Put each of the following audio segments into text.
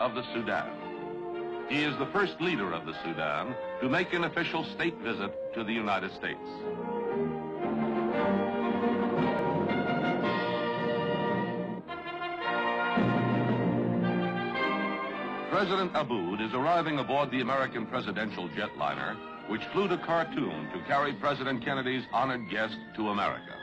of the Sudan. He is the first leader of the Sudan to make an official state visit to the United States. President Abboud is arriving aboard the American presidential jetliner, which flew to Khartoum to carry President Kennedy's honored guest to America.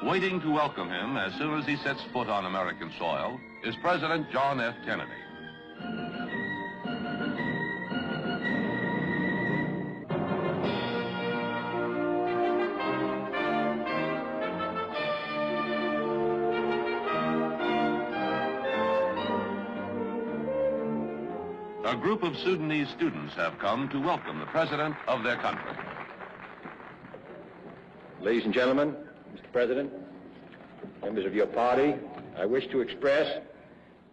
Waiting to welcome him as soon as he sets foot on American soil is President John F. Kennedy. A group of Sudanese students have come to welcome the president of their country. Ladies and gentlemen, Mr. President, members of your party, I wish to express,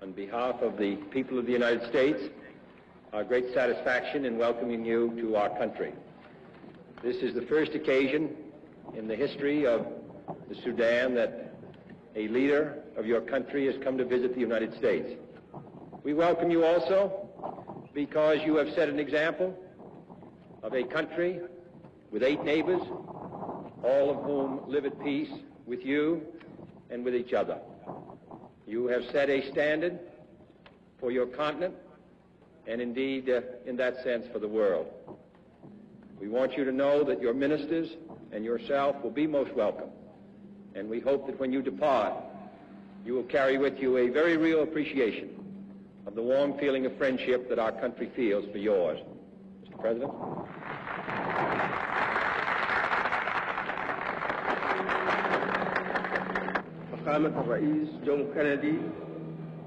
on behalf of the people of the United States, our great satisfaction in welcoming you to our country. This is the first occasion in the history of the Sudan that a leader of your country has come to visit the United States. We welcome you also because you have set an example of a country with 8 neighbors, all of whom live at peace with you and with each other. You have set a standard for your continent and indeed, in that sense, for the world. We want you to know that your ministers and yourself will be most welcome, and we hope that when you depart, you will carry with you a very real appreciation of the warm feeling of friendship that our country feels for yours. Mr. President.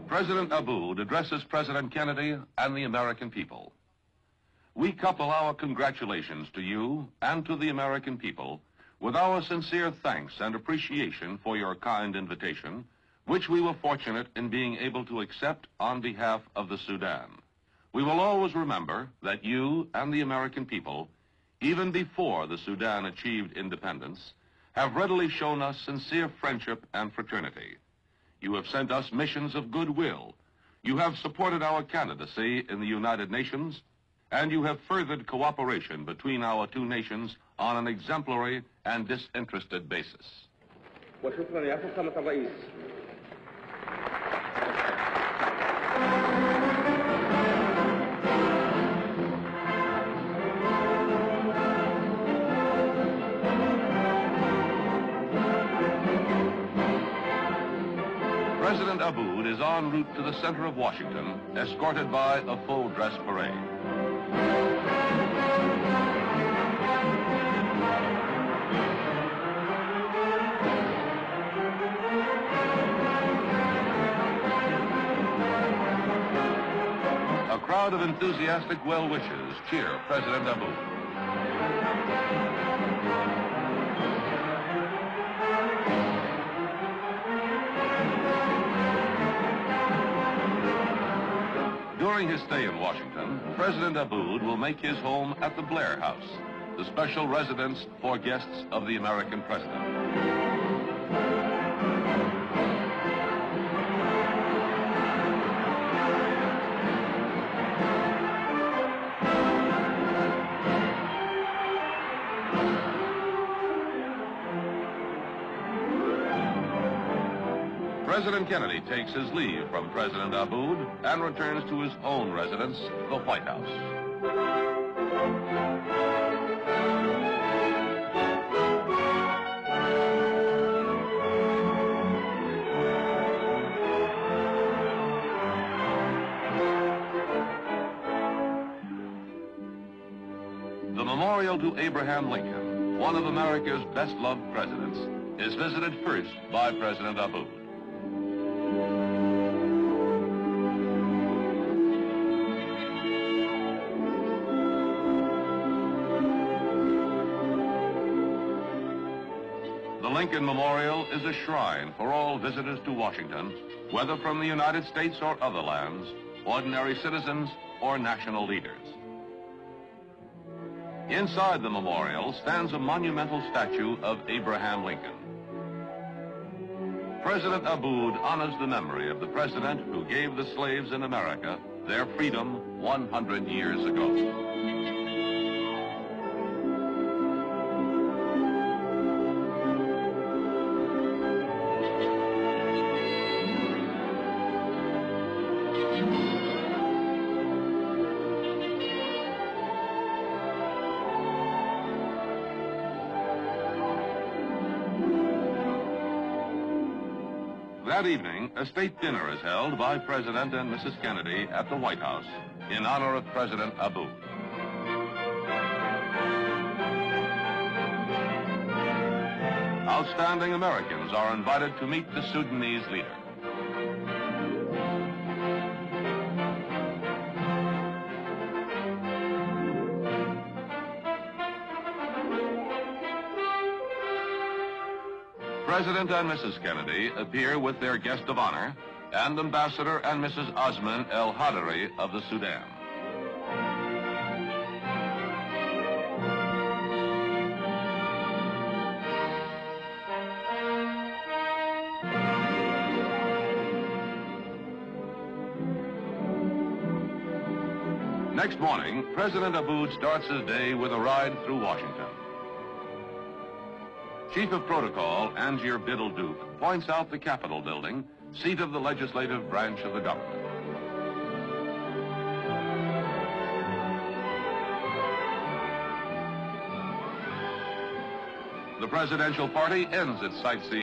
President Abboud addresses President Kennedy and the American people. We couple our congratulations to you and to the American people with our sincere thanks and appreciation for your kind invitation, which we were fortunate in being able to accept on behalf of the Sudan. We will always remember that you and the American people, even before the Sudan achieved independence, have readily shown us sincere friendship and fraternity. You have sent us missions of goodwill. You have supported our candidacy in the United Nations, and you have furthered cooperation between our two nations on an exemplary and disinterested basis. President Abboud is en route to the center of Washington, escorted by a full-dress parade. A crowd of enthusiastic well-wishers cheer President Abboud. During his stay in Washington, President Abboud will make his home at the Blair House, the special residence for guests of the American president. President Kennedy takes his leave from President Abboud and returns to his own residence, the White House. The memorial to Abraham Lincoln, one of America's best-loved presidents, is visited first by President Abboud. The Lincoln Memorial is a shrine for all visitors to Washington, whether from the United States or other lands, ordinary citizens or national leaders. Inside the memorial stands a monumental statue of Abraham Lincoln. President Abboud honors the memory of the president who gave the slaves in America their freedom 100 years ago. That evening, a state dinner is held by President and Mrs. Kennedy at the White House in honor of President Abboud. Outstanding Americans are invited to meet the Sudanese leader. President and Mrs. Kennedy appear with their guest of honor and Ambassador and Mrs. Osman El Hadari of the Sudan. Next morning, President Abboud starts his day with a ride through Washington. Chief of Protocol, Angier Biddle-Duke, points out the Capitol building, seat of the legislative branch of the government. The presidential party ends its sightseeing